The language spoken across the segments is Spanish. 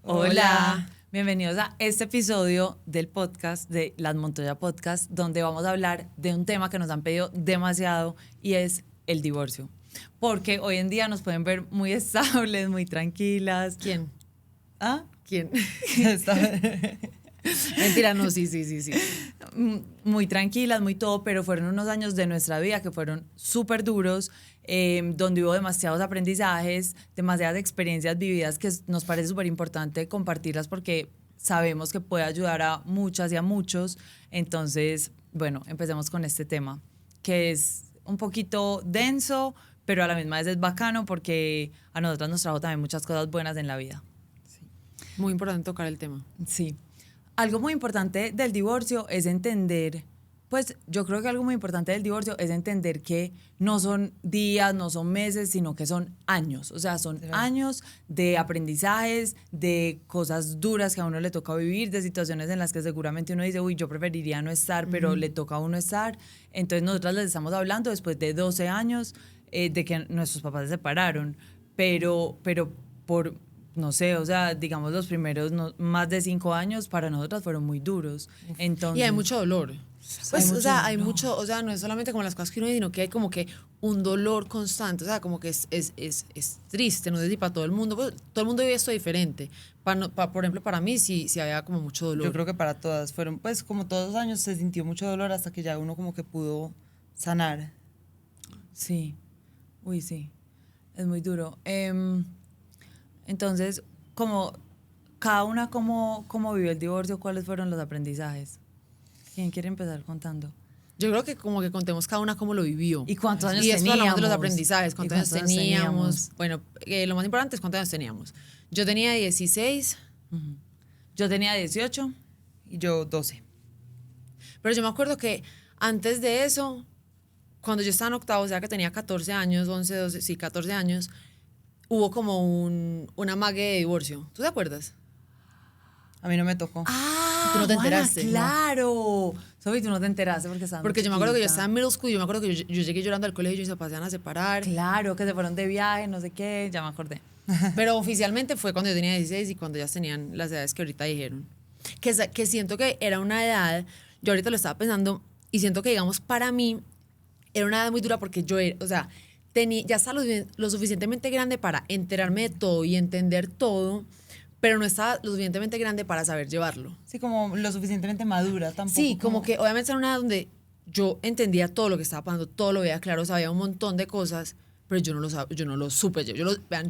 Hola, bienvenidos a este episodio del podcast de Las Montoya Podcast, donde vamos a hablar de un tema que nos han pedido demasiado y es el divorcio. Porque hoy en día nos pueden ver muy estables, muy tranquilas. ¿Quién? ¿Ah? ¿Quién? Mentira, no, sí. Muy tranquilas, muy todo, pero fueron unos años de nuestra vida que fueron súper duros, donde hubo demasiados aprendizajes, demasiadas experiencias vividas que nos parece súper importante compartirlas porque sabemos que puede ayudar a muchas y a muchos. Entonces, bueno, empecemos con este tema, que es un poquito denso, pero a la misma vez es bacano porque a nosotras nos trajo también muchas cosas buenas en la vida. Muy importante tocar el tema. Sí. Algo muy importante del divorcio es entender, pues yo creo que algo muy importante del divorcio es entender que no son días, no son meses, sino que son años. O sea, son años de aprendizajes, de cosas duras que a uno le toca vivir, de situaciones en las que seguramente uno dice, uy, yo preferiría no estar, pero le toca a uno estar. Entonces nosotras les estamos hablando después de 12 años de que nuestros papás se separaron, pero por... No sé, o sea, digamos los primeros más de 5 años para nosotras fueron muy duros. Entonces, Y hay mucho dolor. Pues, hay mucho, no es solamente como las cosas que uno dice, sino que hay como que un dolor constante, o sea, como que es triste, no sé si para todo el mundo, pues, todo el mundo vive esto diferente. Por ejemplo, para mí sí había como mucho dolor. Yo creo que para todas fueron, pues como todos los años se sintió mucho dolor hasta que ya uno como que pudo sanar. sí, uy, sí, es muy duro. Entonces, como cada una cómo vivió el divorcio, ¿cuáles fueron los aprendizajes? ¿Quién quiere empezar contando? Yo creo que como que contemos cada una cómo lo vivió. ¿Y cuántos años teníamos? Y después teníamos? hablamos de los aprendizajes, cuántos años teníamos? teníamos. Bueno, lo más importante es cuántos años teníamos. Yo tenía 16. Yo tenía 18. Y yo 12. Pero yo me acuerdo que antes de eso, cuando yo estaba en octavo, o sea que tenía 14 años, 11, 12, sí, 14 años, hubo como una mague de divorcio. ¿Tú te acuerdas? A mí no me tocó. Ah, ¿Tú no te Juana, enteraste? claro. Sofi, tú no te enteraste Porque yo me acuerdo que yo estaba en middle school y yo me acuerdo que yo llegué llorando al colegio y se pasaban a separar. Claro, que se fueron de viaje, no sé qué, ya me acordé. Pero oficialmente fue cuando yo tenía 16 y cuando ya tenían las edades que ahorita dijeron. Que siento que era una edad, yo ahorita lo estaba pensando y siento que, digamos, para mí era una edad muy dura porque yo era, o sea, ya estaba lo suficientemente grande para enterarme de todo y entender todo, pero no estaba lo suficientemente grande para saber llevarlo. Sí, como lo suficientemente madura tampoco. Sí, como que obviamente era una edad donde yo entendía todo lo que estaba pasando, todo lo veía claro, sabía un montón de cosas, pero yo no lo supe. Yo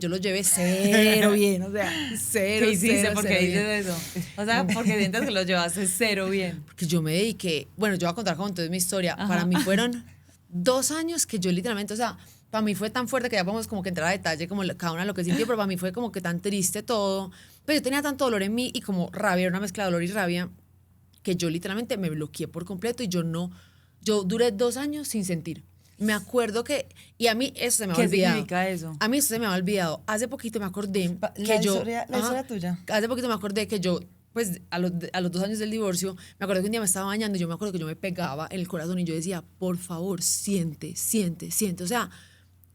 lo llevé cero bien, o sea, cero, ¿Qué hiciste? cero, ¿Por cero qué bien. dices eso? O sea, porque sientes que lo llevaste cero bien. Porque yo me dediqué, bueno, yo voy a contar como entonces mi historia. Ajá. Para mí fueron 2 años que yo literalmente, o sea, para mí fue tan fuerte que ya podemos como que entrar a detalle como cada una lo que sintió, pero para mí fue como que tan triste todo. Pero yo tenía tanto dolor en mí y como rabia, era una mezcla de dolor y rabia, que yo literalmente me bloqueé por completo y yo duré 2 años sin sentir. Me acuerdo que, y a mí eso se me había olvidado. ¿Qué significa eso? A mí eso se me había olvidado. Hace poquito me acordé que La yo... historia tuya. Hace poquito me acordé que yo, pues a los 2 años del divorcio, me acuerdo que un día me estaba bañando y yo me acuerdo que yo me pegaba en el corazón y yo decía, por favor, siente. O sea,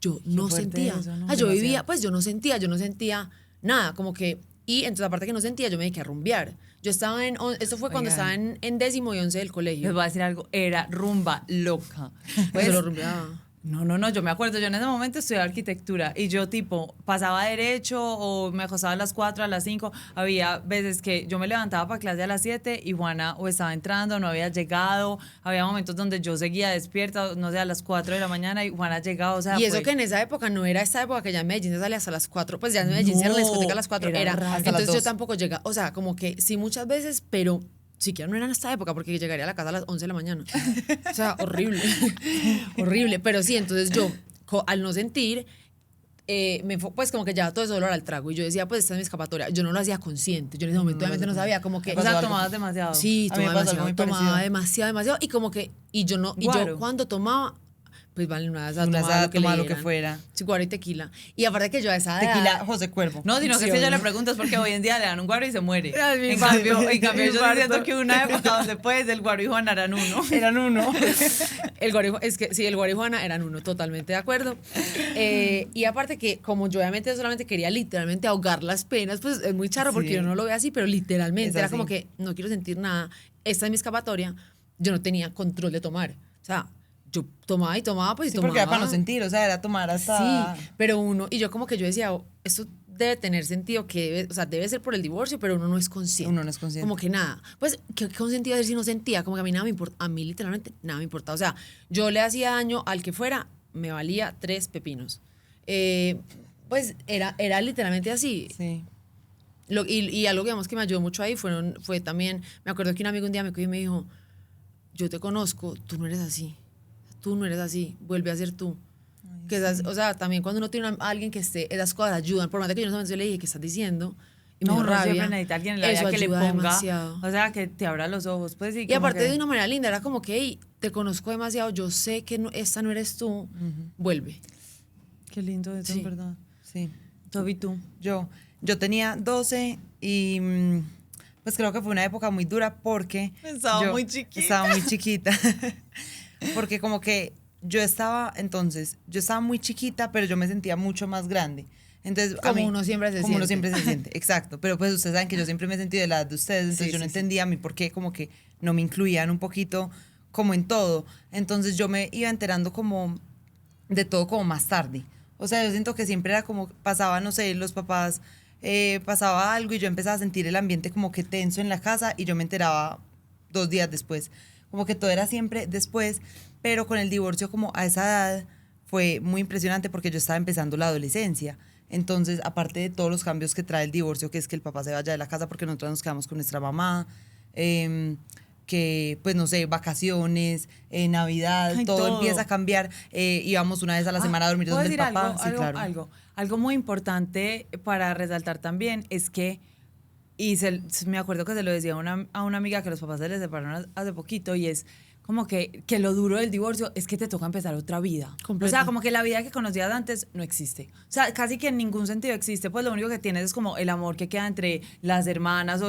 yo no fuerte sentía. eso, ¿no? Yo vivía, Demasiado. pues yo no sentía nada, como que... Y entonces, aparte que no sentía, yo me dediqué a rumbear. Yo estaba esto fue cuando Oigan. estaba en 10º y 11 del Les colegio. voy a decir algo, era rumba loca. Pues, Pues, lo rumbeaba. no, yo me acuerdo, yo en ese momento estudiaba arquitectura y yo tipo pasaba derecho o me acostaba a las 4, a las 5, había veces que yo me levantaba para clase a las 7 y Juana o estaba entrando, no había llegado, había momentos donde yo seguía despierta, no sé, a las 4 de la mañana y Juana llegaba, o sea, Y eso fue- que en esa época no era esta época que ya en Medellín se salía hasta las 4, pues ya en Medellín cierra la discoteca a las 4, era era. raro. Hasta las Entonces yo 2. tampoco llegaba, o sea, como que sí muchas veces, pero siquiera no era en esta época porque llegaría a la casa a las 11 de la mañana. O sea, horrible, horrible. Pero sí, entonces yo, al no sentir, pues como que ya todo ese dolor al trago. Y yo decía, pues esta es mi escapatoria. Yo no lo hacía consciente. Yo en ese momento obviamente no sabía, como que... o sea, algo. tomabas demasiado. Sí, A mí me tomaba pasó algo demasiado, muy parecido. demasiado. Y como que, y yo Guaro. cuando tomaba, pues vale, una asada, Una tomaba asada, lo que tomaba le lo que dieran. fuera. Sí, guaro y tequila. Y aparte que yo a esa edad... Tequila José Cuervo. No, sino que Sí, es que yo obvio. le pregunto es porque hoy en día le dan un guaro y se muere. Ay, mi En cambio, infarto. yo sí siento que una época donde pues el guaro y Juana eran uno. Eran uno. El guaro es que sí, el guaro y Juana eran uno, totalmente de acuerdo. Y aparte que como yo obviamente solamente quería literalmente ahogar las penas, pues es muy charro porque Sí. yo no lo veo así, pero literalmente Es era así. como que no quiero sentir nada. Esta es mi escapatoria. Yo no tenía control de tomar. O sea, yo tomaba y tomaba, pues y Sí, tomaba. porque era para no sentir, o sea, era tomar hasta... Sí, pero uno, y yo como que yo decía, oh, esto debe tener sentido, que debe, o sea, debe ser por el divorcio, pero uno no es consciente. Uno no es consciente. Como que nada. Pues, ¿qué consentía decir si no sentía? Como que a mí nada me importa, a mí literalmente nada me importaba. O sea, yo le hacía daño al que fuera, me valía 3 pepinos. Pues era literalmente así. Sí. Y algo que digamos que me ayudó mucho ahí fue también, me acuerdo que un amigo un día me cogió y me dijo, yo te conozco, tú no eres así. Tú no eres así, vuelve a ser tú. Que o sea, también cuando uno tiene a alguien que esté, esas cosas ayudan. Por más de que yo en ese momento yo le dije, ¿qué estás diciendo? Y me No, dio uno rabia. siempre necesita a alguien en la Eso vida que le ayuda ponga, demasiado. o sea, que te abra los ojos, pues sí. Y como aparte que- de una manera linda, era como que, hey, te conozco demasiado, yo sé que esta no eres tú, vuelve. Qué lindo eso, Sí. en verdad. Sí. Toby, tú. Yo tenía 12 y pues creo que fue una época muy dura porque... Estaba yo muy chiquita. Estaba muy chiquita. Porque como que yo estaba muy chiquita, pero yo me sentía mucho más grande. Entonces, Como uno siempre se como uno siente. siempre se siente, exacto. Pero pues ustedes saben que yo siempre me he sentido de la edad de ustedes, entonces Sí, yo no sí, sí. entendía a mí por qué como que no me incluían un poquito como en todo. Entonces yo me iba enterando como de todo como más tarde. O sea, yo siento que siempre era como, pasaba, no sé, los papás, pasaba algo y yo empezaba a sentir el ambiente como que tenso en la casa y yo me enteraba 2 días después. Como que todo era siempre después, pero con el divorcio como a esa edad fue muy impresionante porque yo estaba empezando la adolescencia. Entonces, aparte de todos los cambios que trae el divorcio, que es que el papá se vaya de la casa porque nosotros nos quedamos con nuestra mamá, que, pues, no sé, vacaciones, Navidad, Ay, todo todo. empieza a cambiar. Íbamos una vez a la semana a dormir ¿Puedo donde el decir papá. algo, Sí, claro. algo muy importante para resaltar también es que, me acuerdo que se lo decía a una amiga que los papás se les separaron hace poquito, y es como que lo duro del divorcio es que te toca empezar otra vida. Completa. O sea, como que la vida que conocías antes no existe. O sea, casi que en ningún sentido existe. Pues lo único que tienes es como el amor que queda entre las hermanas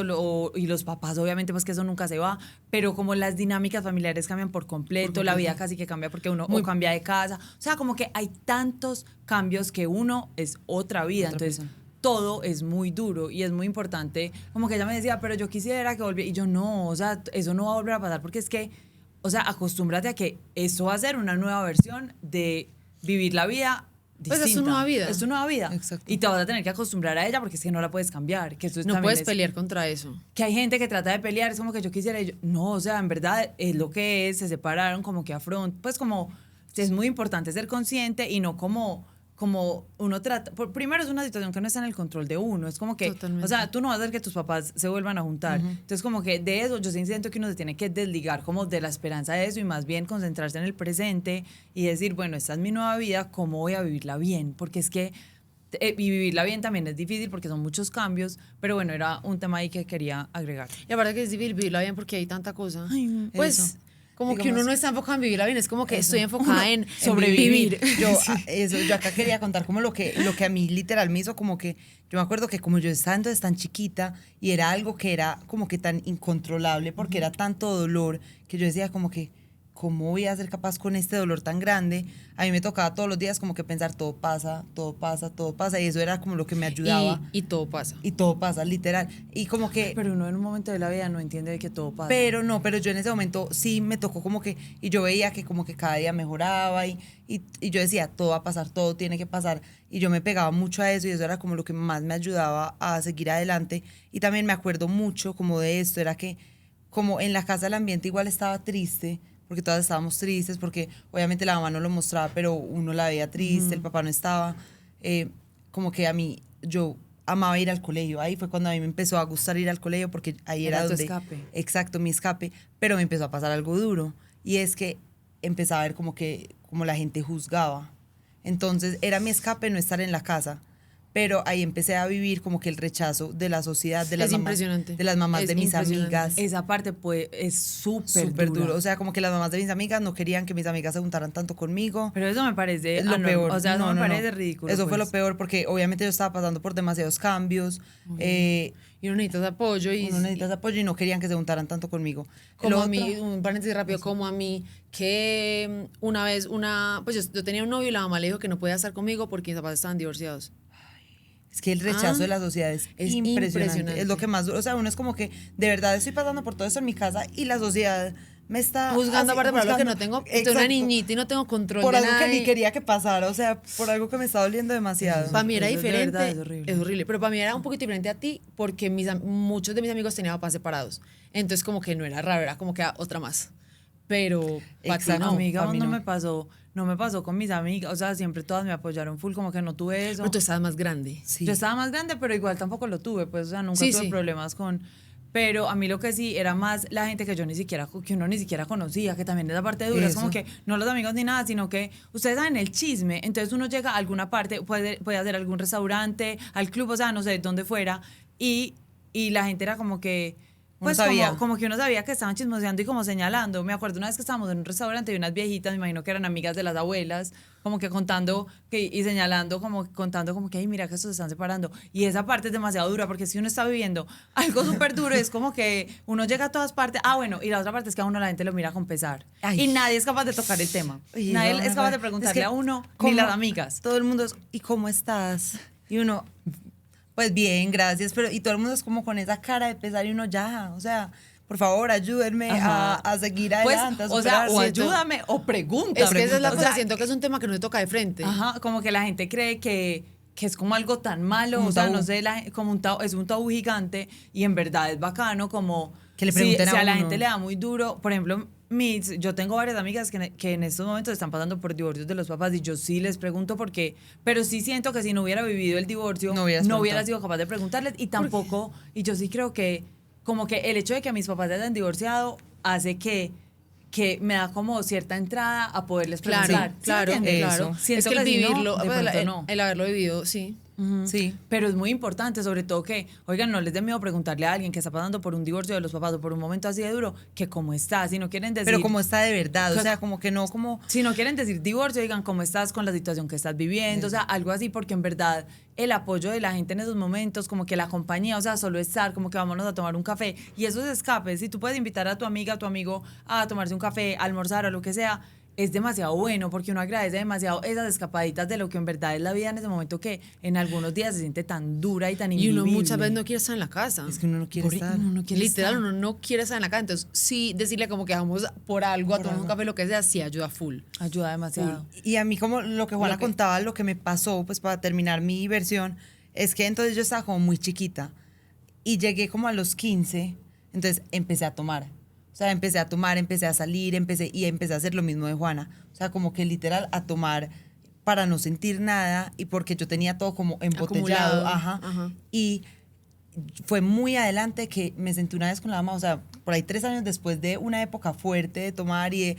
y los papás, obviamente, pues que eso nunca se va. Pero como las dinámicas familiares cambian por completo, la vida casi que cambia porque uno o cambia de casa. O sea, como que hay tantos cambios que uno es otra vida. Otra Entonces, persona. todo es muy duro y es muy importante. Como que ella me decía, pero yo quisiera que volviera. Y yo, no, o sea, eso no va a volver a pasar porque es que, o sea, acostúmbrate a que eso va a ser una nueva versión de vivir la vida Pues distinta. es tu nueva vida. Es tu nueva vida. Exacto. Y te vas a tener que acostumbrar a ella porque es que no la puedes cambiar. Que eso No también puedes es- pelear contra eso. que hay gente que trata de pelear, es como que yo quisiera, y yo, no, o sea, en verdad es lo que es, se separaron, como que pues como, es muy importante ser consciente y no como uno trata, primero es una situación que no está en el control de uno, es como que, Totalmente. o sea, tú no vas a hacer que tus papás se vuelvan a juntar, entonces como que de eso yo sí siento que uno se tiene que desligar como de la esperanza de eso y más bien concentrarse en el presente y decir, bueno, esta es mi nueva vida, ¿cómo voy a vivirla bien? Porque es que y vivirla bien también es difícil porque son muchos cambios, pero bueno, era un tema ahí que quería agregar. Y aparte que es difícil vivirla bien porque hay tanta cosa. Ay, Pues, eso. como que Digamos- uno no está enfocado en vivirla bien, es como que Eso. estoy enfocada en sobrevivir. vivir. Yo acá quería contar como lo que a mí literal me hizo como que, yo me acuerdo que como yo estaba entonces tan chiquita y era algo que era como que tan incontrolable porque era tanto dolor que yo decía como que, ¿cómo voy a ser capaz con este dolor tan grande? A mí me tocaba todos los días como que pensar, todo pasa, todo pasa, todo pasa, y eso era como lo que me ayudaba. Y todo pasa. Y todo pasa, literal. Y como que... Pero uno en un momento de la vida no entiende de que todo pasa. Pero yo en ese momento sí me tocó como que, y yo veía que como que cada día mejoraba y yo decía, todo va a pasar, todo tiene que pasar. Y yo me pegaba mucho a eso y eso era como lo que más me ayudaba a seguir adelante. Y también me acuerdo mucho como de esto, era que como en la casa el ambiente igual estaba triste, porque todas estábamos tristes, porque obviamente la mamá no lo mostraba, pero uno la veía triste, el papá no estaba. Como que a mí, yo amaba ir al colegio. Ahí fue cuando a mí me empezó a gustar ir al colegio porque ahí Era era tu donde... escape. Exacto, mi escape. Pero me empezó a pasar algo duro. Y es que empezaba a ver como la gente juzgaba. Entonces era mi escape no estar en la casa. pero ahí empecé a vivir como que el rechazo de la sociedad, de las Es mamás, impresionante. de las mamás Es de mis impresionante. amigas. Esa parte pues, es Súper dura. duro. O sea, como que las mamás de mis amigas no querían que mis amigas se juntaran tanto conmigo. Pero eso me parece Es lo peor. O sea, eso No, me no, no. parece ridículo. Eso fue pues. lo peor porque obviamente yo estaba pasando por demasiados cambios. Y uno necesita apoyo y Uno necesita ese apoyo y no querían que se juntaran tanto conmigo. como Lo a mí, otro- un paréntesis rápido, como a mí, que una vez pues yo tenía un novio y la mamá le dijo que no podía estar conmigo porque mis papás estaban divorciados. Es que el rechazo de la sociedad es impresionante. Es lo que más duro. O sea, uno es como que de verdad estoy pasando por todo esto en mi casa y la sociedad me está Juzgando aparte por algo que no juzgando. tengo, soy una Exacto. niñita y no tengo control Por de algo nada. que ni quería que pasara, o sea, por algo que me está doliendo demasiado. Para mí era Eso es de diferente. verdad, es horrible. Es horrible. Pero para mí era un poquito diferente a ti porque muchos de mis amigos tenían papás separados. Entonces, como que no era raro, era como que otra más. Pero para ti Exacto. no. Amiga, pa' mí no no. me pasó con mis amigas, o sea, siempre todas me apoyaron full, como que no tuve eso. Pero tú estabas más grande. Sí. Yo estaba más grande, pero igual tampoco lo tuve, pues, o sea, nunca Sí, tuve sí. problemas con... Pero a mí lo que sí era más la gente que que uno ni siquiera conocía, que también es la parte dura, es como Eso. que no los amigos ni nada, sino que ustedes saben el chisme, entonces uno llega a alguna parte, puede hacer algún restaurante, al club, o sea, no sé, dónde fuera, y la gente era como que... Uno Pues sabía. como que uno sabía que estaban chismoseando y como señalando. Me acuerdo una vez que estábamos en un restaurante y unas viejitas, me imagino que eran amigas de las abuelas, como que contando y señalando, contando como que, ay, mira que estos se están separando. Y esa parte es demasiado dura porque si uno está viviendo algo súper duro, es como que uno llega a todas partes. Ah, bueno, y la otra parte es que a uno la gente lo mira con pesar. Ay. Y nadie es capaz de tocar el tema. Uy, Nadie no, es capaz de es preguntarle que, a uno, ni ¿cómo? las amigas. Todo el mundo es, ¿y cómo estás? Y uno, pues bien, gracias, pero y todo el mundo es como con esa cara de pesar y uno ya, o sea, por favor, ayúdenme a seguir Pues, adelante, a o sea, superar. o Siento- ayúdame o pregunta. Es que esa es la O cosa. sea, Siento que es un tema que no se toca de frente. Ajá, como que la gente cree que es como algo tan malo, Como o sea, tabú. no sé, como es un tabú gigante y en verdad es bacano, como Que le pregunten si a a la uno. gente le da muy duro, por ejemplo, yo tengo varias amigas que en estos momentos están pasando por divorcios de los papás y yo sí les pregunto porque, pero sí siento que si no hubiera vivido el divorcio, No hubieras no hubiera preguntado. sido capaz de preguntarles y tampoco, y yo sí creo que como que el hecho de que mis papás se hayan divorciado hace que me da como cierta entrada a poderles Claro, preguntar. ¿Sí me claro, entiendes? claro. Siento es que el si no, vivirlo, de pues, pronto no. el haberlo vivido, sí. Sí. Pero es muy importante, sobre todo que, oigan, no les dé miedo preguntarle a alguien que está pasando por un divorcio de los papás o por un momento así de duro, que cómo está, si no quieren decir... Pero como está de verdad, o que- sea, como que no como... Si no quieren decir divorcio, digan cómo estás con la situación que estás viviendo, o sea, algo así, porque en verdad el apoyo de la gente en esos momentos, como que la compañía, o sea, solo estar, como que vámonos a tomar un café, y esos escapes, si tú puedes invitar a tu amiga, a tu amigo a tomarse un café, a almorzar o lo que sea, es demasiado bueno porque uno agradece demasiado esas escapaditas de lo que en verdad es la vida en ese momento que en algunos días se siente tan dura y tan Y invivible. uno muchas veces no quiere estar en la casa. Es que uno no quiere estar. Uno no quiere Literal, estar. uno no quiere estar en la casa. Entonces, sí, decirle como que vamos por algo, a tomar un café, lo que sea, sí ayuda full. Ayuda demasiado. Y a mí como lo que Juana Lo que- contaba, lo que me pasó, pues para terminar mi versión, es que entonces yo estaba como muy chiquita y llegué como a los 15, entonces empecé a tomar. O sea, empecé a tomar, empecé a salir, empecé a hacer lo mismo de Juana. O sea, como que literal a tomar para no sentir nada y porque yo tenía todo como embotellado. Acumulado. Ajá. Ajá. Y fue muy adelante que me senté una vez con la mamá, o sea, por ahí 3 años después de una época fuerte de tomar y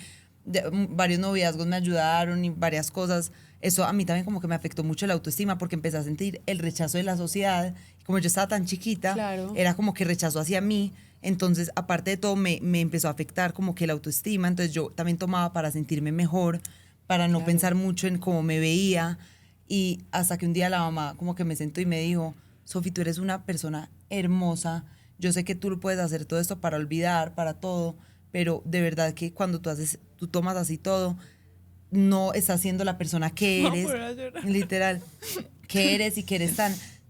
varios noviazgos me ayudaron y varias cosas. Eso a mí también como que me afectó mucho la autoestima porque empecé a sentir el rechazo de la sociedad. Como yo estaba tan chiquita, Claro. era como que rechazo hacia mí. Entonces, aparte de todo, me empezó a afectar como que la autoestima. Entonces, yo también tomaba para sentirme mejor, para no pensar mucho en cómo me veía. Y hasta que un día la mamá como que me sentó y me dijo, Sofi, tú eres una persona hermosa. Yo sé que tú puedes hacer todo esto para olvidar, para todo, pero de verdad que cuando tú tomas así todo, no estás siendo la persona que eres. Literal. Que eres y que eres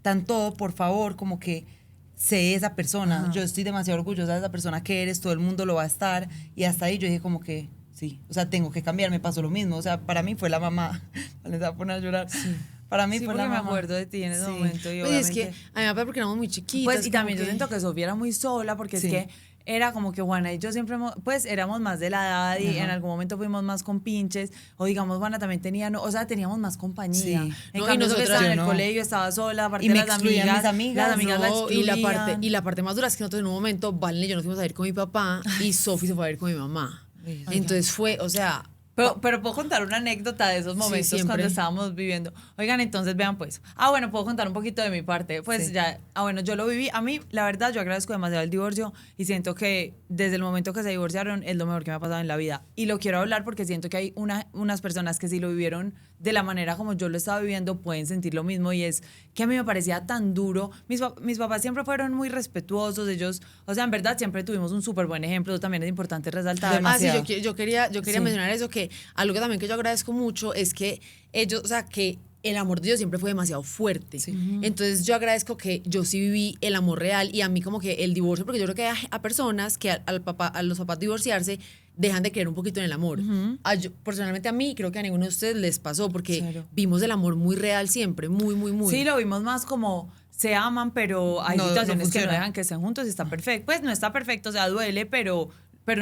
tan todo, por favor, como que sé esa persona. Ajá. Yo estoy demasiado orgullosa de esa persona que eres, todo el mundo lo va a estar. Y hasta ahí yo dije como que sí, o sea, tengo que cambiar, me pasó lo mismo. O sea, para mí fue la mamá. Les va a poner a llorar. Para mí Sí, fue porque la me mamá. acuerdo de ti en ese Sí. momento. Y Oye, es que obviamente- a mí me pasa porque éramos muy chiquitas. Pues, y como también yo siento que Sofía era muy sola porque Sí. es que era como que Juana y yo siempre, pues éramos más de la edad y en algún momento fuimos más compinches, o digamos Juana también tenía, o sea, teníamos más compañía. Sí. En No, y cambio, Sofía nosotras- estaba en yo el no. colegio, estaba sola, aparte Y de me las excluían amigas, mis amigas, las amigas la No, y excluían. la parte más dura es que nosotros en un momento, Valen y yo nos fuimos a ir con mi papá y Sofi se fue a ir con mi mamá. Entonces fue, o sea, Pero puedo contar una anécdota de esos momentos siempre. cuando estábamos viviendo. Oigan, entonces vean pues. Bueno, puedo contar un poquito de mi parte. Pues Sí. ya, bueno, yo lo viví. A mí, la verdad, yo agradezco demasiado el divorcio y siento que desde el momento que se divorciaron es lo mejor que me ha pasado en la vida. Y lo quiero hablar porque siento que hay unas personas que si lo vivieron de la manera como yo lo estaba viviendo pueden sentir lo mismo y es que a mí me parecía tan duro. Mis papás siempre fueron muy respetuosos, ellos, o sea, en verdad siempre tuvimos un súper buen ejemplo, también es importante resaltar. Demasiado. Sí, yo quería Sí. mencionar eso, que algo que también que yo agradezco mucho es que ellos, o sea, que el amor de Dios siempre fue demasiado fuerte. Entonces yo agradezco que yo sí viví el amor real y a mí como que el divorcio, porque yo creo que hay a personas que a los papás divorciarse dejan de creer un poquito en el amor. Personalmente a mí creo que a ninguno de ustedes les pasó porque Cero. vimos el amor muy real siempre, muy, muy, muy. Sí, lo vimos más como se aman, pero hay No, no situaciones que no funciona. dejan que estén juntos y está perfecto. Pues no está perfecto, o sea, duele, pero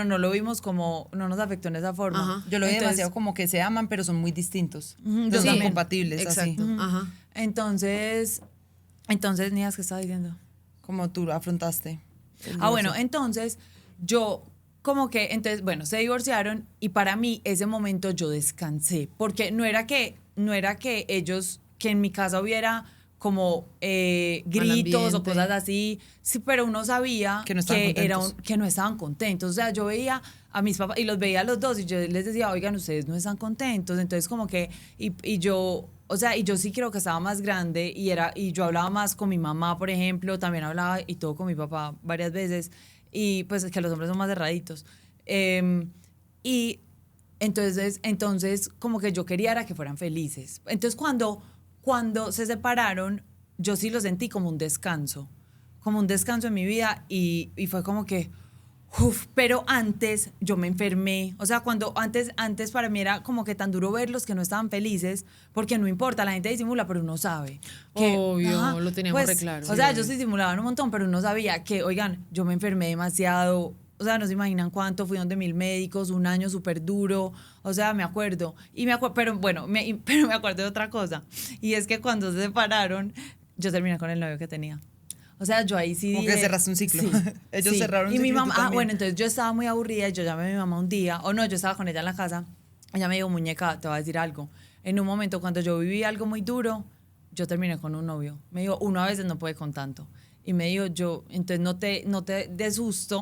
no lo vimos como, no nos afectó en esa forma. Ajá. Yo lo vi Entonces, demasiado como que se aman, pero son muy distintos. yo No son también. compatibles, Exacto. así. Ajá. Entonces, Nías, ¿qué estaba diciendo? Como tú afrontaste. el Bueno, divorcio. entonces yo como que, entonces, bueno, se divorciaron y para mí ese momento yo descansé, porque no era que ellos, que en mi casa hubiera como gritos o ambiente. cosas así, sí, pero uno sabía Que no estaban contentos. que no estaban contentos. O sea, yo veía a mis papás y los veía a los dos y yo les decía, oigan, ustedes no están contentos. Entonces como que, y yo, o sea, y yo sí creo que estaba más grande y yo hablaba más con mi mamá, por ejemplo, también hablaba y todo con mi papá varias veces y pues que los hombres son más cerraditos. Y entonces como que yo quería era que fueran felices. Entonces cuando se separaron, yo sí lo sentí como un descanso en mi vida y fue como que, pero antes yo me enfermé, o sea, antes para mí era como que tan duro verlos que no estaban felices, porque no importa, la gente disimula, pero uno sabe. Obvio, lo teníamos re claro. O sea, ellos se disimulaban un montón, pero uno sabía que, oigan, yo me enfermé demasiado. O sea, no se imaginan cuánto, fui donde 1000 médicos, un año súper duro, o sea, me acuerdo. Pero bueno, pero me acuerdo de otra cosa. Y es que cuando se separaron, yo terminé con el novio que tenía. O sea, yo ahí sí Como dije... que cerraste un ciclo. Ellos cerraron un Y mi ciclo y tú mamá, también. bueno, entonces yo estaba muy aburrida y yo llamé a mi mamá un día, o no, yo estaba con ella en la casa, ella me dijo, muñeca, te voy a decir algo. En un momento, cuando yo viví algo muy duro, yo terminé con un novio. Me dijo, uno a veces no puede con tanto. Y me dijo, entonces no te des susto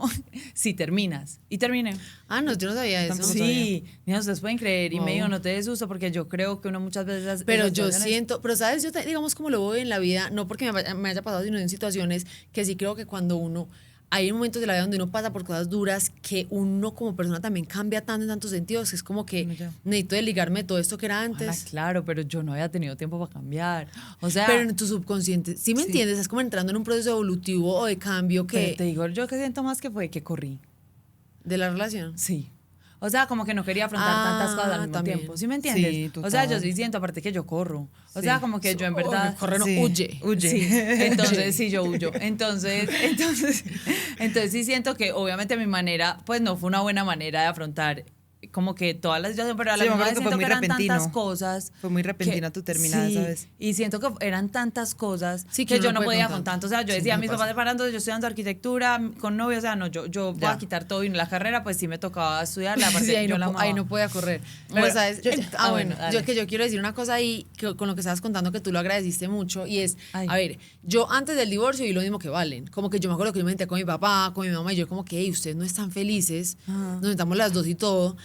si terminas. Y terminé. Ah, no, yo no sabía eso. Sí, mira, ustedes pueden creer. Y me Wow. dijo, no te des susto porque yo creo que uno muchas veces... Pero esas yo situaciones- siento, pero sabes, digamos como lo veo en la vida, no porque me haya pasado, sino en situaciones que sí creo que cuando uno, hay momentos de la vida donde uno pasa por cosas duras que uno como persona también cambia tanto en tantos sentidos, que es como que Bueno, ya. necesito desligarme de todo esto que era Ojalá, antes. claro, pero yo no había tenido tiempo para cambiar. O sea... Pero en tu subconsciente, ¿sí me entiendes? Es como entrando en un proceso evolutivo o de cambio pero te que digo, yo que siento más que fue que corrí. de la relación. Sí. O sea, como que no quería afrontar tantas cosas al mismo también. tiempo. ¿Sí me entiendes? Sí, o sea, yo total. sí siento, aparte que yo corro. O Sí. sea, como que yo en verdad... Corre, no, Sí. huye. Huye. Sí, entonces sí, yo huyo. Entonces sí siento que obviamente mi manera, pues no fue una buena manera de afrontar como que toda la situación, pero a la Sí, me misma vez acuerdo que siento fue que muy eran tantas repentino. cosas. Fue muy repentina tu terminada, sí, ¿sabes? Y siento que eran tantas cosas Sí, que que yo uno no puede podía con con tanto. tanto. O sea, yo Sí, decía, me mis pasa. papás separándose, yo estudiando arquitectura con novio, o sea, no, yo voy Ya. a quitar todo y la carrera, pues sí me tocaba estudiarla. Aparte, Sí, ahí, yo no, la amaba. ahí no podía correr. Pero, Bueno, ¿sabes? bueno, dale. Yo quiero decir una cosa ahí con lo que estabas contando que tú lo agradeciste mucho y es, Ay. a ver, yo antes del divorcio vi lo mismo que Valen. Como que yo me acuerdo que yo me senté con mi papá, con mi mamá y yo como que, hey, ustedes no están felices, nos sentamos las dos y todo.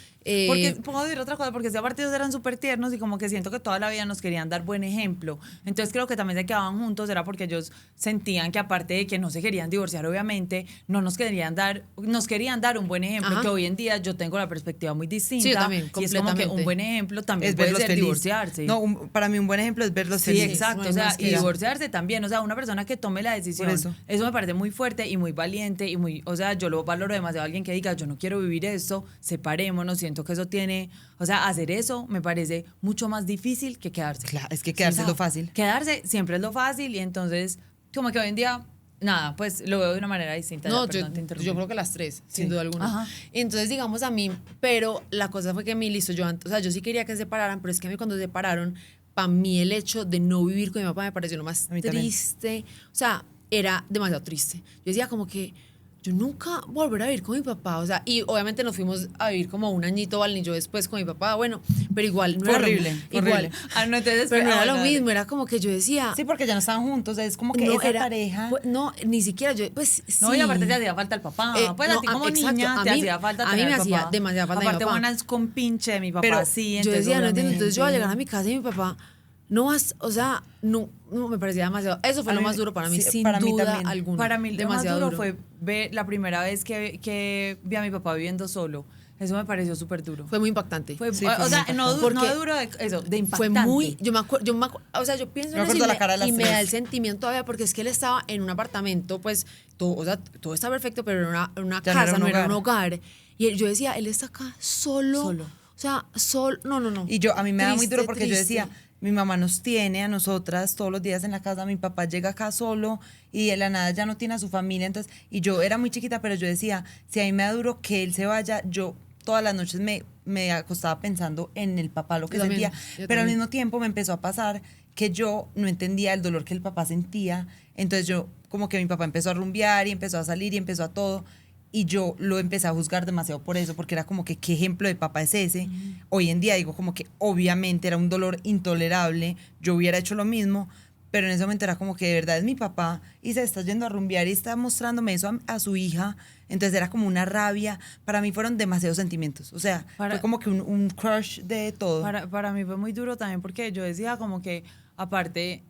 Porque, puedo decir otra cosa, porque si aparte ellos eran súper tiernos y como que siento que toda la vida nos querían dar buen ejemplo. Entonces creo que también se quedaban juntos, era porque ellos sentían que aparte de que no se querían divorciar, obviamente, nos querían dar un buen ejemplo, Ajá. que hoy en día yo tengo la perspectiva muy distinta. Sí, yo también, y es como que completamente. un buen ejemplo también Es puede verlos ser felices. divorciarse. No, para mí un buen ejemplo es verlos Sí, felices. exacto, no hay o sea, más que y eso. divorciarse también, o sea, una persona que tome la decisión, Por eso. me parece muy fuerte y muy valiente y muy, o sea, yo lo valoro demasiado, alguien que diga, yo no quiero vivir esto, separémonos, siento que eso tiene, o sea, hacer eso me parece mucho más difícil que quedarse. Claro, es que quedarse es lo fácil. Quedarse siempre es lo fácil y entonces, como que hoy en día, nada, pues lo veo de una manera distinta. No, ya, perdón, te interrumpí. yo creo que las tres, sin duda alguna. Ajá. Entonces, digamos a mí, pero la cosa fue que listo, yo antes, o sea, yo sí quería que se separaran, pero es que a mí cuando se separaron, para mí el hecho de no vivir con mi papá me pareció lo más A mí también. triste, o sea, era demasiado triste. Yo decía como que yo nunca volver a vivir con mi papá, o sea, y obviamente nos fuimos a vivir como un añito, Val y yo después con mi papá, bueno, pero igual no Fue era horrible, lo, fue igual, horrible. No, entonces, pero no era lo bueno, mismo, era como que yo decía, Sí, porque ya no estaban juntos, es como que no esa era, pareja... pues, no, ni siquiera yo, pues sí. No, y aparte te hacía falta el papá. Pues a no, ti como exacto, niña a te mí- hacía falta a mí tener me el hacía papá. demasiada falta mi Aparte papá. buenas con pinche de mi papá, Pero sí. Yo entonces, decía, no entiendo, entonces yo iba a llegar a obviamente. mi casa y mi papá, no vas, o sea, no me parecía demasiado, eso fue A lo mí- más duro para mí, sí, sin para mí duda también. alguna. Para mí lo más demasiado duro fue ver la primera vez que vi a mi papá viviendo solo. Eso me pareció súper duro. Fue muy impactante. Fue, Sí, o fue sea, muy no, impactante. no duro de eso, de Fue impactante. muy, yo me acuerdo, o sea, yo pienso Me en eso acuerdo y la cara de las y me da tres. el sentimiento todavía porque es que él estaba en un apartamento, pues, todo, o sea, todo está perfecto, pero en una Ya no era casa, un no era un hogar. hogar. Y yo decía, él está acá solo. Solo. O sea, solo, no. Y yo, a mí me da muy duro Triste, porque yo triste. decía, mi mamá nos tiene a nosotras todos los días en la casa, mi papá llega acá solo y de la nada ya no tiene a su familia, entonces, y yo era muy chiquita, pero yo decía, si a mí me da duro que él se vaya, yo todas las noches me acostaba pensando en el papá, lo que Yo también, sentía, yo pero al también. mismo tiempo me empezó a pasar que yo no entendía el dolor que el papá sentía, entonces yo como que mi papá empezó a rumbear y empezó a salir y empezó a todo. Y yo lo empecé a juzgar demasiado por eso, porque era como que, ¿qué ejemplo de papá es ese? Hoy en día digo como que obviamente era un dolor intolerable, yo hubiera hecho lo mismo, pero en ese momento era como que de verdad es mi papá y se está yendo a rumbear y está mostrándome eso a su hija. Entonces era como una rabia. Para mí fueron demasiados sentimientos. O sea, Para- fue como que un crush de todo. Para mí fue muy duro también porque yo decía como que, aparte,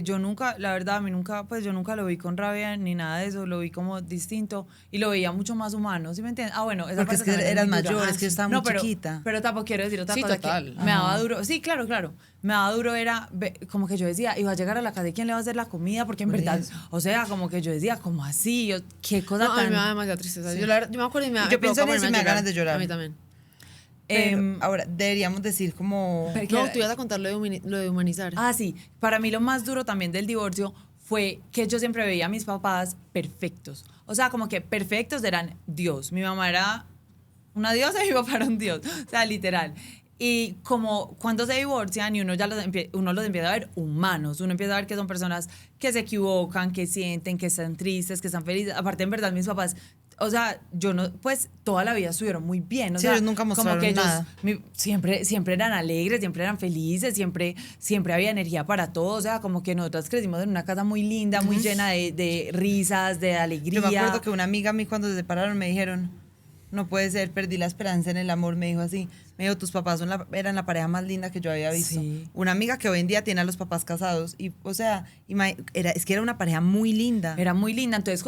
yo nunca, la verdad, a mí nunca, pues yo nunca lo vi con rabia ni nada de eso, lo vi como distinto y lo veía mucho más humano, ¿sí me entiendes? Ah, bueno, esa Porque es parte que también eras muy dura. mayor, es que yo estaba muy pero, chiquita. Pero tampoco quiero decir otra Sí, cosa total. que me daba duro. Sí, claro, me daba duro era, como que yo decía, iba a llegar a la casa y quién le va a hacer la comida, porque en Por verdad, eso. o sea, como que yo decía, como así, qué cosa No, a mí tan... me da demasiada tristeza. Yo me acuerdo y me da Y yo pienso en provoca eso y ponerme me da a ganas de llorar. A mí también. Pero Em, ahora, deberíamos decir como... Pero- No, tú ibas a contar lo de humanizar. Ah, sí. Para mí lo más duro también del divorcio fue que yo siempre veía a mis papás perfectos. O sea, como que perfectos eran Dios. Mi mamá era una diosa y mi papá era un dios. O sea, literal. Y como cuando se divorcian y uno ya uno los empieza a ver humanos, uno empieza a ver que son personas que se equivocan, que sienten, que están tristes, que están felices. Aparte, en verdad, mis papás, o sea, yo no, pues toda la vida estuvieron muy bien. O Sí, sea, ellos nunca mostraron como que ellos nada. siempre eran alegres, siempre eran felices, siempre había energía para todo. O sea, como que nosotros crecimos en una casa muy linda, muy llena de risas, de alegría. Yo me acuerdo que una amiga a mí cuando se separaron me dijeron, no puede ser, perdí la esperanza en el amor, me dijo así. Me dijo, tus papás eran la pareja más linda que yo había visto. Sí. Una amiga que hoy en día tiene a los papás casados. Y, o sea, es que era una pareja muy linda. Era muy linda, entonces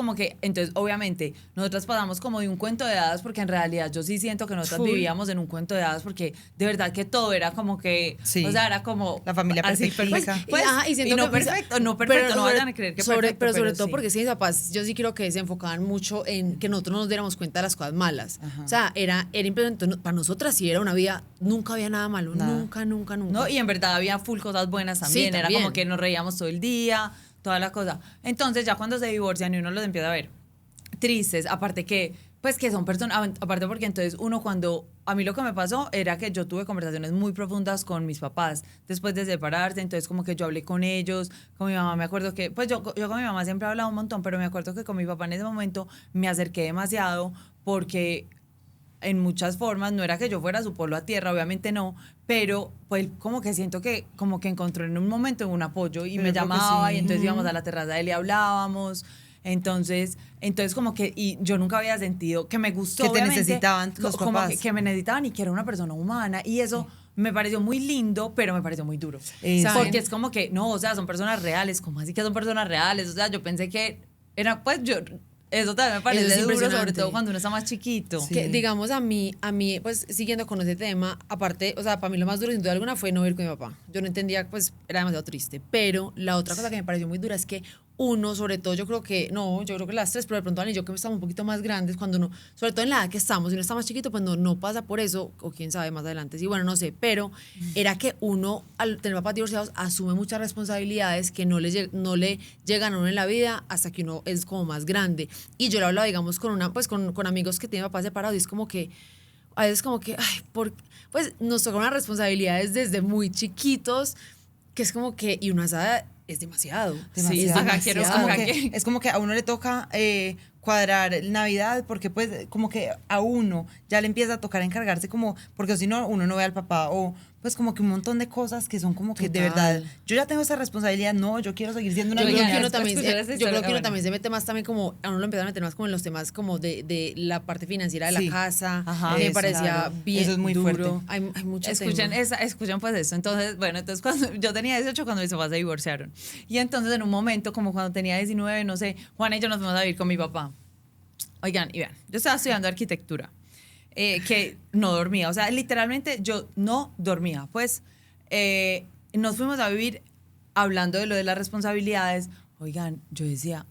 obviamente nosotras pasamos como de un cuento de hadas porque en realidad yo sí siento que nosotras Full. vivíamos en un cuento de hadas porque de verdad que todo era como que, Sí. o sea, era como La familia así, perfectica. Ajá, y siento no que, perfecto, no pero vayan a creer que sobre, perfecto, pero sobre todo sí. porque sí, mis papás, yo sí creo que se enfocaban mucho en que nosotros no nos diéramos cuenta de las cosas malas. O sea, era impresionante. Para nosotras sí era una vida, nunca había nada malo, Nada. nunca. No, y en verdad había full cosas buenas también. Era también. como que nos reíamos todo el día, toda la cosa. Entonces, ya cuando se divorcian y uno los empieza a ver tristes, aparte que, pues que son personas, aparte porque entonces uno cuando, a mí lo que me pasó era que yo tuve conversaciones muy profundas con mis papás después de separarse, entonces como que yo hablé con ellos, con mi mamá, me acuerdo que, pues yo con mi mamá siempre he hablado un montón, pero me acuerdo que con mi papá en ese momento me acerqué demasiado porque en muchas formas, no era que yo fuera su polo a tierra, obviamente no, pero pues como que siento que como que encontró en un momento un apoyo y Pero me yo creo que llamaba sí. y entonces íbamos a la terraza de él y hablábamos. Entonces como que, y yo nunca había sentido que me gustó. Que te obviamente, necesitaban los como papás. que me necesitaban y que era una persona humana. Y eso me pareció muy lindo, pero me pareció muy duro. ¿Saben? Porque es como que, no, o sea, son personas reales. ¿Cómo así que son personas reales? O sea, yo pensé que era, pues yo, eso también me parece es duro, sobre impresionante. todo cuando uno está más chiquito. Sí. Que digamos a mí, pues siguiendo con ese tema, aparte, o sea, para mí lo más duro sin duda alguna fue no vivir con mi papá. Yo no entendía, pues era demasiado triste. Pero la otra cosa que me pareció muy dura es que uno, sobre todo, yo creo que las tres, pero de pronto Ana y yo que estamos un poquito más grandes, cuando uno, sobre todo en la edad que estamos, si uno está más chiquito, pues no pasa por eso, o quién sabe más adelante, sí, bueno, no sé, pero era que uno, al tener papás divorciados, asume muchas responsabilidades que no le llegan a uno en la vida hasta que uno es como más grande. Y yo lo hablaba, digamos, con amigos que tienen papás separados, y es como que, a veces como que, pues nos tocan unas responsabilidades desde muy chiquitos, que es como que, y una esa edad es demasiado. Sí, Demasiado. ajá, quiero- es, como ajá, que, que- es como que a uno le toca cuadrar Navidad, porque pues como que a uno ya le empieza a tocar encargarse como, porque si no, uno no ve al papá, o pues como que un montón de cosas que son como que de verdad, yo ya tengo esa responsabilidad, no, yo quiero seguir siendo una Yo creo niña. que uno también, escuchar esa yo creo historia, que uno bueno. también se mete más también como, a uno lo empiezan a meter más como en los temas como de la parte financiera de la Sí. casa, Ajá, que me eso, parecía claro. bien Eso es muy duro. fuerte. Hay mucho Escuchen, tema. escuchen pues eso. Entonces, bueno, entonces cuando yo tenía 18 cuando mis papás se divorciaron. Y entonces en un momento, como cuando tenía 19, no sé, Juana y yo nos fuimos a vivir con mi papá. Oigan, y vean, yo estaba estudiando arquitectura, que no dormía. O sea, literalmente yo no dormía. Pues nos fuimos a vivir hablando de lo de las responsabilidades. Oigan, yo decía,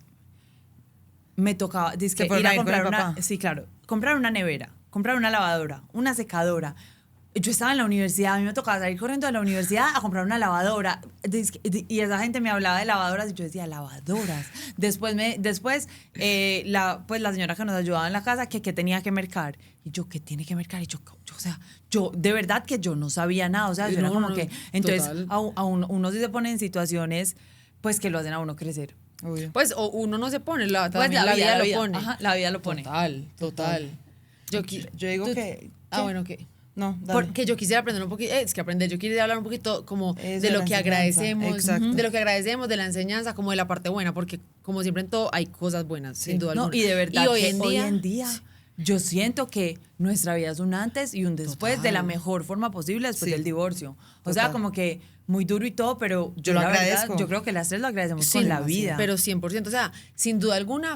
me tocaba dizque, ¿Se fueron ir a a ir con comprar el una, papá? sí, claro, comprar una nevera, comprar una lavadora, una secadora. Yo estaba en la universidad, a mí me tocaba salir corriendo de la universidad a comprar una lavadora. Y esa gente me hablaba de lavadoras y yo decía, lavadoras. Después pues la señora que nos ayudaba en la casa, que tenía que mercar. Y yo, ¿qué tiene que mercar? Y o sea, yo de verdad que yo no sabía nada. O sea, yo era No, como no, que. Entonces, total. uno sí se pone en situaciones, pues que lo hacen a uno crecer. Obvio. Pues o uno no se pone, Pues también la vida lo pone. Ajá, la vida lo pone. Total. Yo Yo digo tú- que... Ah, ¿qué? bueno, ¿qué? No, dale. Porque yo quisiera aprender un poquito, es que aprender, yo quisiera hablar un poquito como Eso de de lo la que enseñanza, agradecemos, exacto. de lo que agradecemos, de la enseñanza, como de la parte buena, porque como siempre en todo hay cosas buenas, sin duda No, alguna. y de verdad, y hoy que en día, yo siento que nuestra vida es un antes y un después de la mejor forma posible después Sí. del divorcio. O sea, Total. como que muy duro y todo, pero Yo lo la verdad, agradezco. yo creo que las tres lo agradecemos sí, con la demasiado. vida. pero 100%, o sea, sin duda alguna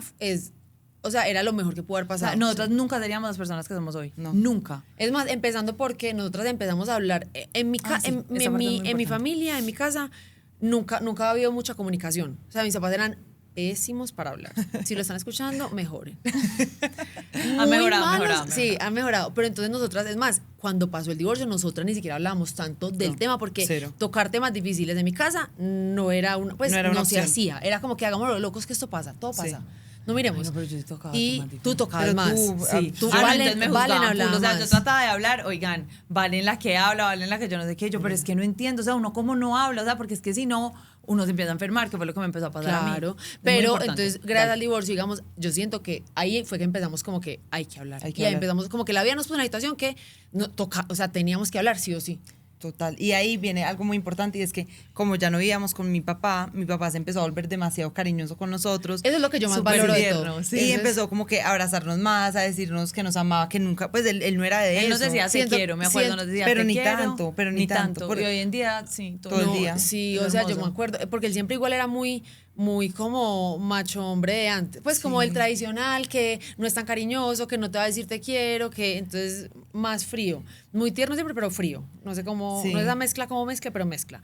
o sea, era lo mejor que pudo haber o pasado. sea, nosotras nunca seríamos las personas que somos hoy. No. Nunca. Es más, empezando porque nosotras empezamos a hablar en mi, Ah, sí, esa parte es muy en mi importante. familia, en mi casa, nunca ha habido mucha comunicación. O sea, mis papás eran pésimos para hablar. Si lo están escuchando, mejoren. Ha Muy mejorado, malos, mejorado, sí, mejorado. han mejorado. Pero entonces nosotras, es más, cuando pasó el divorcio, nosotras ni siquiera hablábamos tanto del No, tema porque cero. tocar temas difíciles de mi casa no era una, pues No no, era una se opción. hacía. Era como que hagámoslo locos que esto pasa, todo Sí. pasa. No miremos. Ay, no, pero yo sí tocaba y temas tú difíciles. tocabas Pero más. tú, Sí, tú Ah, no, Valen, entonces me Valen juzgaban hablaba full. O sea, yo más. trataba de hablar, oigan, Valen la que habla, Valen la que yo no sé qué, yo, pero es que no entiendo, o sea, uno cómo no habla, o sea, porque es que si no, uno se empieza a enfermar, que fue lo que me empezó a pasar a mí. Claro, Es muy pero importante. entonces, gracias Dale. al divorcio, digamos, yo siento que ahí fue que empezamos como que hay que hablar. Hay que y ahí hablar. empezamos como que la vida nos puso en una situación que no toca, o sea, teníamos que hablar sí o sí. Total. Y ahí viene algo muy importante y es que como ya no vivíamos con mi papá se empezó a volver demasiado cariñoso con nosotros. Eso es lo que yo más Súper valoro de tierno, todo. sí. y Entonces, empezó como que a abrazarnos más, a decirnos que nos amaba, que nunca, pues él no era de Él eso. nos decía te Siento- quiero, me acuerdo, siento- nos decía pero te ni quiero, tanto, pero ni tanto, por- Y hoy en día, sí, todo el día. Sí, Es o sea, yo hermoso. me acuerdo, porque él siempre igual era muy como macho hombre de antes, pues como el tradicional, que no es tan cariñoso, que no te va a decir te quiero, que entonces más frío. Muy tierno siempre, pero frío. No sé cómo, Sí. no es la mezcla como mezcla, pero mezcla.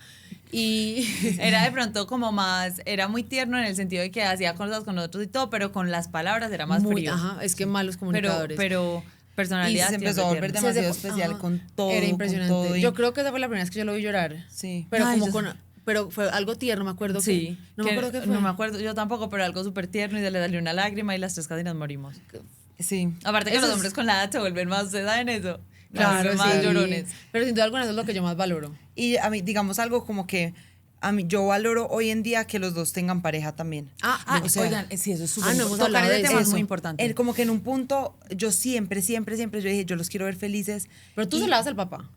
Y Era de pronto como más, era muy tierno en el sentido de que hacía cosas con nosotros y todo, pero con las palabras era más muy, frío. ajá, es que malos pero, comunicadores. pero personalidad Y se empezó a siempre volver tierna. demasiado Sí, especial ajá, con todo. Era con impresionante. todo y- Yo creo que esa fue la primera vez que yo lo vi llorar. Sí. Pero Ay, como yo- pero fue algo tierno, me acuerdo Sí, que no me acuerdo qué fue. No me acuerdo, yo tampoco, pero algo súper tierno y se le salió una lágrima y las tres casi nos morimos. Sí. Aparte que Eso los es- hombres con la edad se vuelven más, ¿ustedes saben eso? Claro, más sí. llorones. Pero sin duda alguna eso es lo que yo más valoro. Y a mí, digamos algo como que a mí, yo valoro hoy en día que los dos tengan pareja también. Ah, O sea, oigan, sí, eso es súper no hemos tocar hablado ese de tema es eso. muy importante. Él como que en un punto, yo siempre, yo dije, yo los quiero ver felices. Pero tú Y se la das al papá.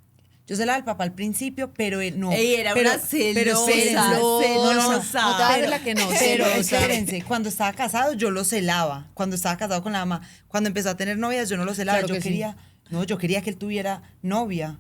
Yo se la daba al papá al principio, pero él no. Ey, era pero, una celosa, espérense. celosa. No te vas de la que no, Pero celosa. espérense, cuando estaba casado yo lo celaba. Cuando estaba casado con la mamá, cuando empezó a tener novias yo no lo celaba. Claro Yo que sí. quería, no, yo quería que él tuviera novia.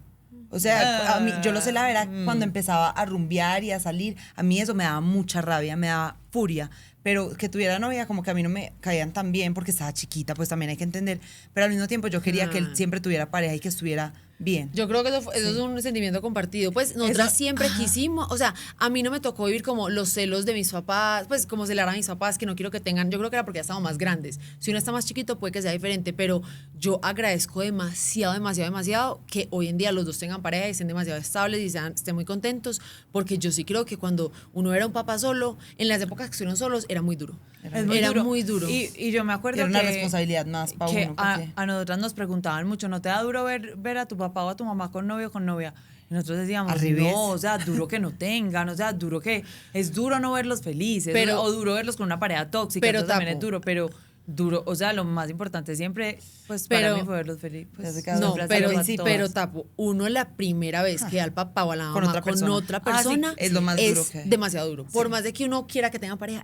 O sea, a mí, yo lo celaba era cuando empezaba a rumbear y a salir. A mí eso me daba mucha rabia, me daba furia. Pero que tuviera novia, como que a mí no me caían tan bien porque estaba chiquita, pues también hay que entender. Pero al mismo tiempo yo quería que él siempre tuviera pareja y que estuviera bien. Yo creo que eso es un sentimiento compartido. Pues nosotras Eso- siempre quisimos, o sea, a mí no me tocó vivir como los celos de mis papás, pues como celar a mis papás, que no quiero que tengan, yo creo que era porque ya estamos más grandes. Si uno está más chiquito puede que sea diferente, pero yo agradezco demasiado que hoy en día los dos tengan pareja y estén demasiado estables y estén muy contentos, porque yo sí creo que cuando uno era un papá solo, en las épocas que estuvieron solos, era muy duro. Era muy duro. Y yo me acuerdo Era una que, responsabilidad más para que uno. a, porque- a nosotras nos preguntaban mucho, ¿no te da duro ver a tu papá o a tu mamá con novio o con novia? Y nosotros decíamos, Al revés. no, o sea, duro que no tengan, o sea, duro que es duro no verlos felices, Pero- o duro verlos con una pareja tóxica, pero entonces también tapo. es duro, pero duro, o sea, lo más importante siempre, pues Pero- para mí fue verlos felices. Ya se Pues, quedaron No, Siempre pero, hacerlo a todas. pero tapo, uno la primera vez que da al papá o a la mamá Con otra persona. otra Ah, sí, persona es lo más duro que hay. demasiado duro. Por más de que uno quiera que tenga pareja,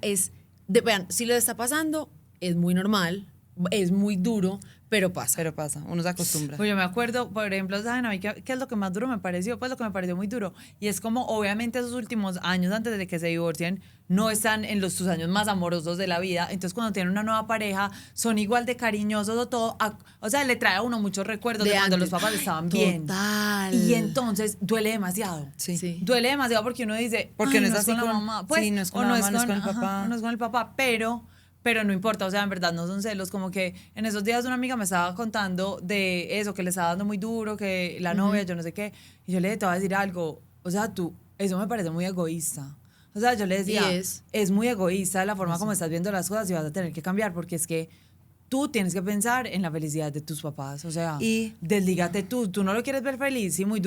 vean, si le está pasando, es muy normal, es muy duro, pero pasa. Pero pasa, uno se acostumbra. Pues yo me acuerdo, por ejemplo, ¿saben a mí qué es lo que más duro me pareció? Pues lo que me pareció muy duro. Y es como, obviamente, esos últimos años antes de que se divorcien, no están en sus años más amorosos de la vida. Entonces, cuando tienen una nueva pareja, son igual de cariñosos o todo. O sea, le trae a uno muchos recuerdos de, De cuando antes. los papás estaban bien. Total. Y entonces duele demasiado. Sí. Sí. Duele demasiado porque uno dice, Porque "Ay, no es así con la con- mamá". Pues, sí, no es con o la no mamá, no es con el ajá, papá. o no es con el papá, pero no importa, o sea, en verdad no son celos, como que en esos días una amiga me estaba contando de eso, que le estaba dando muy duro, que la novia, yo no sé qué, y yo le dije, te voy a decir algo, o sea, eso me parece muy egoísta. O sea, yo le decía, Y es muy egoísta la forma como estás viendo las cosas y vas a tener que cambiar, porque es que tú tienes que pensar en la felicidad de tus papás, o sea, Y- deslígate tú no lo quieres ver feliz, si es muy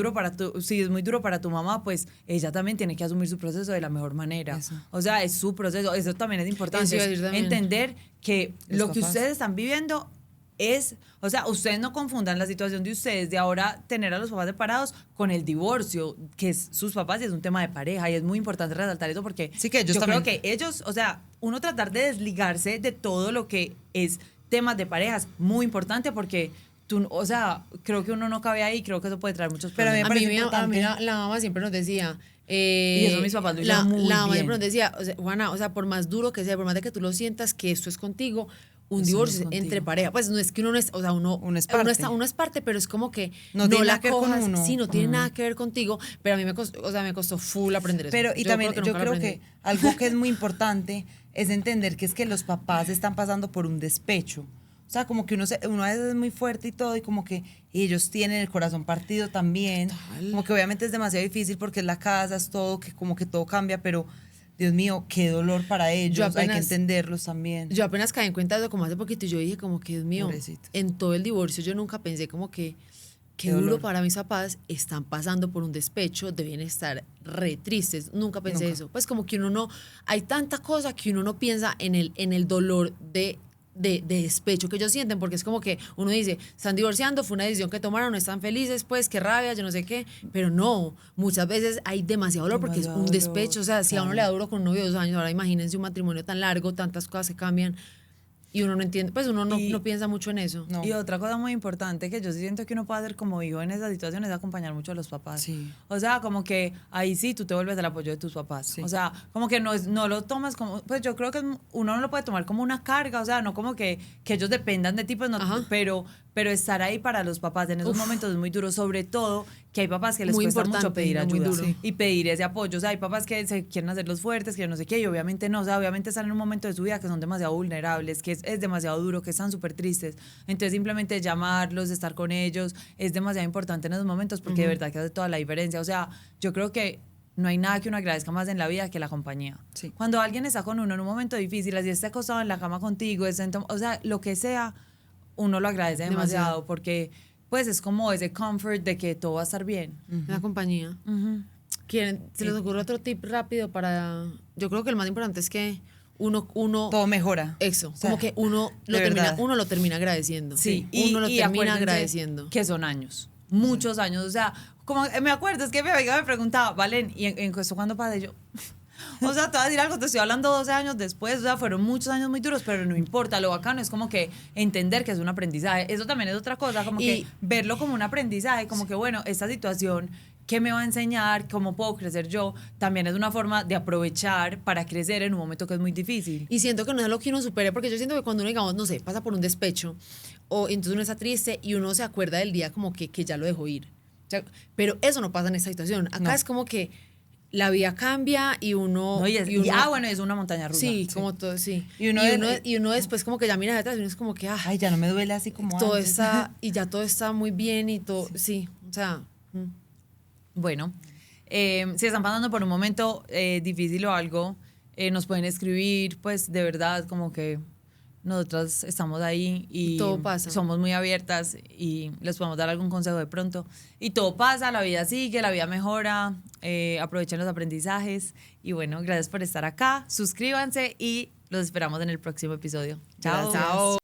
duro para tu mamá, pues ella también tiene que asumir su proceso de la mejor manera. Eso. O sea, es su proceso, eso también es importante, Eso iba a decir también. entender que Los lo que papás. ustedes están viviendo es, o sea, ustedes no confundan la situación de ustedes de ahora tener a los papás separados con el divorcio, que es sus papás y es un tema de pareja y es muy importante resaltar eso porque Sí, que ellos yo también. creo que ellos, o sea, uno tratar de desligarse de todo lo que es temas de parejas, muy importante porque tú, o sea, creo que uno no cabe ahí, creo que eso puede traer muchos Pero a mí problemas. me A mí, parece a mí importante. la mamá siempre nos decía. Y eso mis papás lo hicieron muy la mamá bien. siempre nos decía, o sea, Juana, o sea, por más duro que sea, por más de que tú lo sientas que esto es contigo, un Eso divorcio no es entre contigo. pareja. Pues no es que uno no es, o sea, Uno es parte. uno es parte, pero es como que No tiene la nada que ver con cojas, uno. sí, no tiene nada que ver contigo, pero a mí me costó, o sea, me costó full aprender eso. Pero y también yo nunca lo creo que aprendí. algo que es muy importante es entender que es que los papás están pasando por un despecho. O sea, como que uno a veces es muy fuerte y todo, y como que ellos tienen el corazón partido también. Total. Como que obviamente es demasiado difícil porque es la casa, es todo, que como que todo cambia, pero Dios mío, qué dolor para ellos. Hay que apenas- entenderlos también. Yo apenas caí en cuenta de eso como hace poquito y yo dije como que, Dios mío, Pobrecitos. en todo el divorcio yo nunca pensé como que qué Qué duro dolor. para mis papás, están pasando por un despecho, deben estar re tristes. Nunca pensé Nunca. eso. Pues como que uno no, hay tanta cosa que uno no piensa en el dolor de despecho que ellos sienten, porque es como que uno dice, están divorciando, fue una decisión que tomaron, no están felices, pues qué rabia, yo no sé qué, pero no, muchas veces hay demasiado dolor porque es un Demasiado dolor, despecho, o sea, si a uno le da duro con un novio de 2 años, ahora imagínense un matrimonio tan largo, tantas cosas que cambian y uno no entiende, pues uno Y- no piensa mucho en eso. No. Y otra cosa muy importante que yo sí siento que uno puede hacer como hijo en esa situación es acompañar mucho a los papás. Sí. O sea, como que ahí sí tú te vuelves el apoyo de tus papás. Sí. O sea, como que no lo tomas como, pues yo creo que uno no lo puede tomar como una carga, o sea, no como que ellos dependan de ti, pues no, Ajá. pero estar ahí para los papás en esos Uf. momentos es muy duro, sobre todo que hay papás que les Muy cuesta mucho importante, pedir muy ayuda duro. Sí. y pedir ese apoyo. O sea, hay papás que se quieren hacer los fuertes, que yo no sé qué, y obviamente no, o sea, obviamente están en un momento de su vida que son demasiado vulnerables, que es demasiado duro, que están súper tristes. Entonces, simplemente llamarlos, estar con ellos, es demasiado importante en esos momentos porque de verdad que hace toda la diferencia. O sea, yo creo que no hay nada que uno agradezca más en la vida que la compañía. Sí. Cuando alguien está con uno en un momento difícil, así esté acostado en la cama contigo, o sea, lo que sea, uno lo agradece demasiado, Demasiado. porque pues es como ese comfort de que todo va a estar bien. La compañía. ¿Se les ocurre otro tip rápido para...? Yo creo que el más importante es que uno Todo mejora. eso, O sea, como que uno de verdad. lo termina agradeciendo. Sí, uno lo termina acuérdense agradeciendo. que son años, muchos años. O sea, como me acuerdo, es que mi amiga me preguntaba, Valen, ¿y en esto cuándo pasa? Y yo, o sea, te voy a decir algo, te estoy hablando 12 años después, o sea, fueron muchos años muy duros, pero no importa, lo bacano es como que entender que es un aprendizaje. Eso también es otra cosa, como que Y- verlo como un aprendizaje, como que bueno, esta situación, ¿qué me va a enseñar? ¿Cómo puedo crecer yo? También es una forma de aprovechar para crecer en un momento que es muy difícil. Y siento que no es lo que uno supere, porque yo siento que cuando uno, digamos, no sé, pasa por un despecho, o entonces uno está triste y uno se acuerda del día como que ya lo dejó ir. O sea, pero eso no pasa en esta situación. Acá No. es como que la vida cambia y uno... No, y uno- bueno, es una montaña rusa. Sí, como todo, sí. Y uno- y uno después como que ya mira detrás y uno es como que, Ay, ya no me duele así como todo antes. está, y ya todo está muy bien y todo, sí, o sea... Bueno, si están pasando por un momento difícil o algo, nos pueden escribir, pues de verdad, como que nosotras estamos ahí y Todo pasa. somos muy abiertas y les podemos dar algún consejo de pronto. Y todo pasa, la vida sigue, la vida mejora aprovechen los aprendizajes y bueno, gracias por estar acá. Suscríbanse y los esperamos en el próximo episodio. Chao. Chao.